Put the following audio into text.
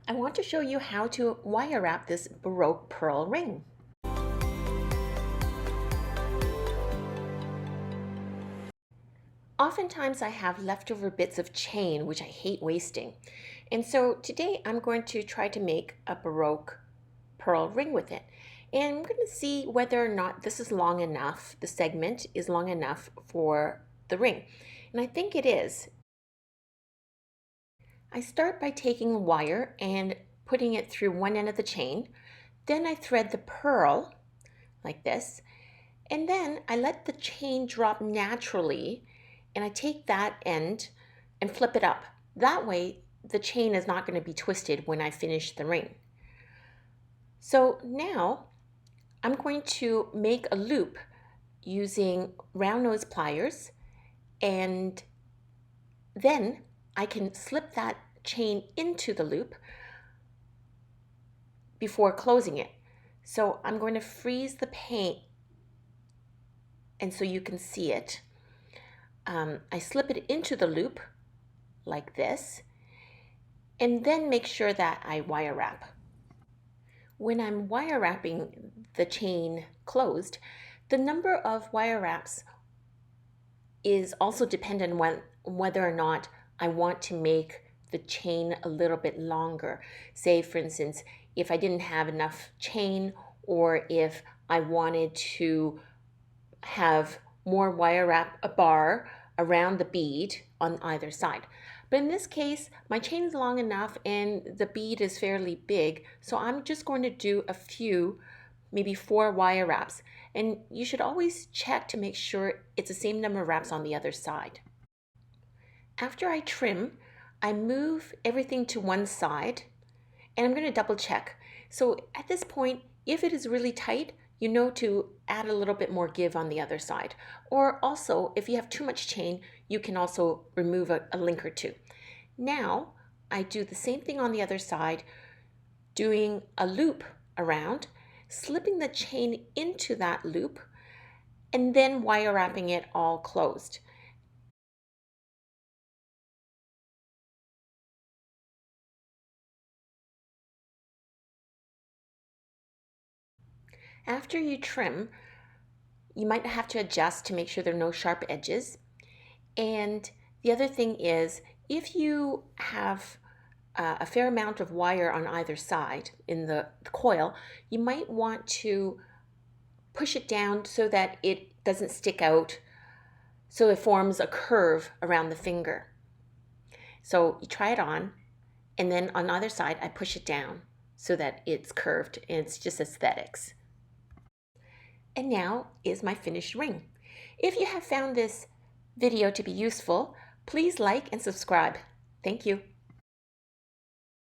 I want to show you how to wire wrap this Baroque pearl ring. Oftentimes I have leftover bits of chain, which I hate wasting. And so today I'm going to try to make a Baroque pearl ring with it. And I'm going to see whether or not this is long enough, the segment is long enough for the ring. And I think it is. I start by taking the wire and putting it through one end of the chain. Then I thread the pearl like this. And then I let the chain drop naturally, and I take that end and flip it up. That way the chain is not going to be twisted when I finish the ring. So now I'm going to make a loop using round nose pliers, and then I can slip that chain into the loop before closing it. So I'm going to freeze the paint and so you can see it. I slip it into the loop like this, and then make sure that I wire wrap. When I'm wire wrapping the chain closed, the number of wire wraps is also dependent on whether or not I want to make the chain a little bit longer. Say, for instance, if I didn't have enough chain, or if I wanted to have more wire wrap, a bar around the bead on either side. But in this case, my chain is long enough and the bead is fairly big, so I'm just going to do a few, maybe 4 wire wraps. And you should always check to make sure it's the same number of wraps on the other side. After I trim, I move everything to one side, and I'm going to double check. So at this point, if it is really tight, you know to add a little bit more give on the other side. Or also, if you have too much chain, you can also remove a link or two. Now, I do the same thing on the other side, doing a loop around, slipping the chain into that loop, and then wire wrapping it all closed. After you trim, you might have to adjust to make sure there are no sharp edges. And the other thing is, if you have a fair amount of wire on either side in the coil, you might want to push it down so that it doesn't stick out, so it forms a curve around the finger. So you try it on, and then on the other side I push it down so that it's curved, and it's just aesthetics. And now is my finished ring. If you have found this video to be useful, please like and subscribe. Thank you.